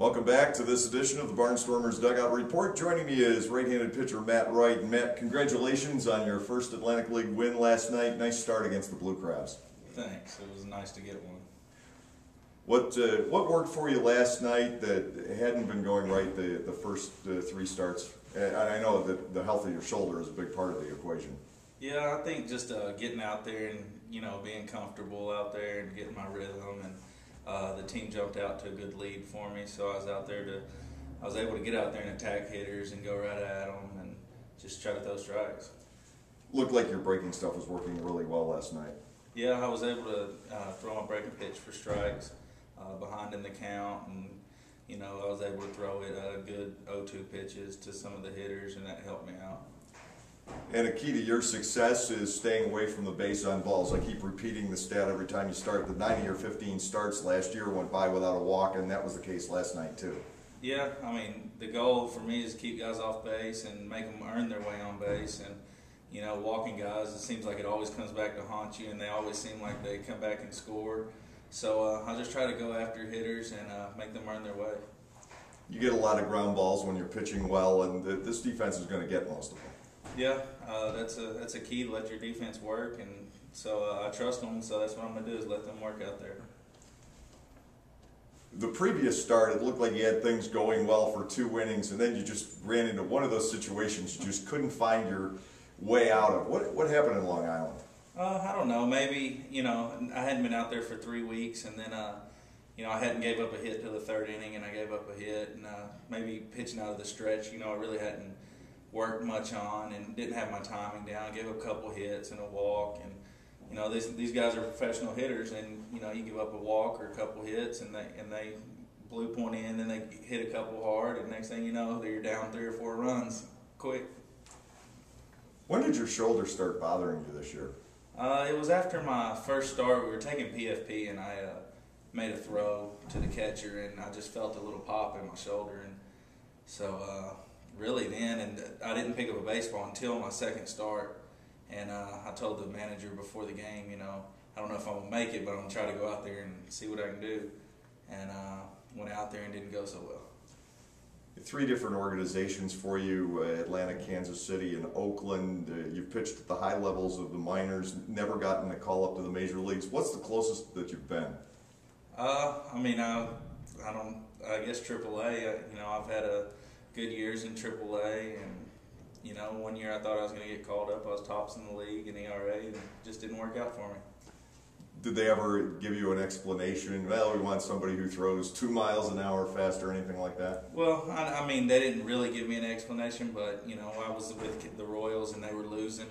Welcome back to this edition of the Barnstormers Dugout Report. Joining me is right-handed pitcher Matt Wright. And Matt, congratulations on your first Atlantic League win last night. Nice start against the Blue Crabs. Thanks. It was nice to get one. What worked for you last night that hadn't been going right the first three starts? And I know that the health of your shoulder is a big part of the equation. Yeah, I think just getting out there and being comfortable out there and getting my rhythm, and the team jumped out to a good lead for me, so I was able to get out there and attack hitters and go right at them and just try to throw strikes. Looked like your breaking stuff was working really well last night. Yeah, I was able to throw my breaking pitch for strikes behind in the count, and I was able to throw it good 0-2 pitches to some of the hitters, and that helped me out. And a key to your success is staying away from the base on balls. I keep repeating the stat every time you start. The 9 of your 15 starts last year went by without a walk, and that was the case last night too. Yeah, I mean, the goal for me is to keep guys off base and make them earn their way on base. And walking guys, it seems like it always comes back to haunt you, and they always seem like they come back and score. So I just try to go after hitters and make them earn their way. You get a lot of ground balls when you're pitching well, and this defense is going to get most of them. Yeah, that's a key to let your defense work, and so I trust them. So that's what I'm going to do, is let them work out there. The previous start, it looked like you had things going well for 2 innings, and then you just ran into one of those situations you just couldn't find your way out of. What happened in Long Island? I don't know. Maybe I hadn't been out there for 3 weeks, and then I hadn't gave up a hit till the 3rd inning, and I gave up a hit, and maybe pitching out of the stretch, I really hadn't worked much on and didn't have my timing down. I gave up a couple hits and a walk, and these guys are professional hitters, and you give up a walk or a couple hits, and they blue point in, and they hit a couple hard, and next thing you know, you're down 3 or 4 runs quick. When did your shoulder start bothering you this year? It was after my first start. We were taking PFP, and I made a throw to the catcher, and I just felt a little pop in my shoulder, and so really then, and I didn't pick up a baseball until my 2nd start, and I told the manager before the game, I don't know if I'm going to make it, but I'm going to try to go out there and see what I can do, and went out there and didn't go so well. 3 different organizations for you, Atlanta, Kansas City, and Oakland. You've pitched at the high levels of the minors, never gotten a call up to the major leagues. What's the closest that you've been? I guess AAA. I've had good years in AAA, and 1 year I thought I was going to get called up. I was tops in the league in ERA, and it just didn't work out for me. Did they ever give you an explanation? Well, we want somebody who throws 2 miles an hour faster, or anything like that? Well, they didn't really give me an explanation, but I was with the Royals and they were losing,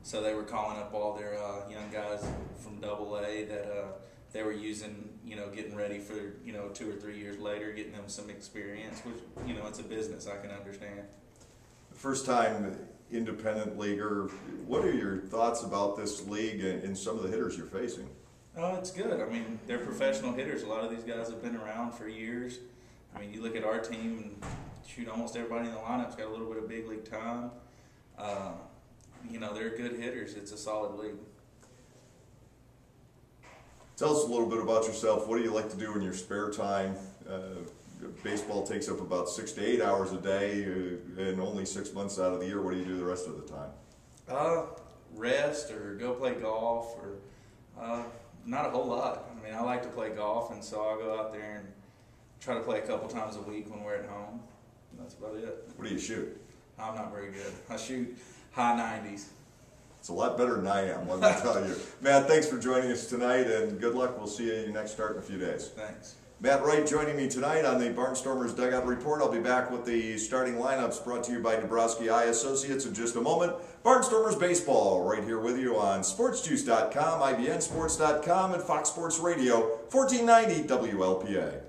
so they were calling up all their young guys from AA that they were using, getting ready for 2 or 3 years later, getting them some experience, which it's a business, I can understand. First time independent leaguer, what are your thoughts about this league and some of the hitters you're facing? Oh, it's good. They're professional hitters. A lot of these guys have been around for years. You look at our team, and almost everybody in the lineup's got a little bit of big league time. They're good hitters. It's a solid league. Tell us a little bit about yourself. What do you like to do in your spare time? Baseball takes up about 6 to 8 hours a day, and only 6 months out of the year. What do you do the rest of the time? Rest or go play golf, or not a whole lot. I like to play golf, and so I'll go out there and try to play a couple times a week when we're at home. That's about it. What do you shoot? I'm not very good. I shoot high 90s. It's a lot better than I am, let me tell you. Matt, thanks for joining us tonight, and good luck. We'll see you at your next start in a few days. Thanks. Matt Wright joining me tonight on the Barnstormers Dugout Report. I'll be back with the starting lineups brought to you by Dabrowski Eye Associates in just a moment. Barnstormers Baseball right here with you on SportsJuice.com, IBNSports.com, and Fox Sports Radio, 1490 WLPA.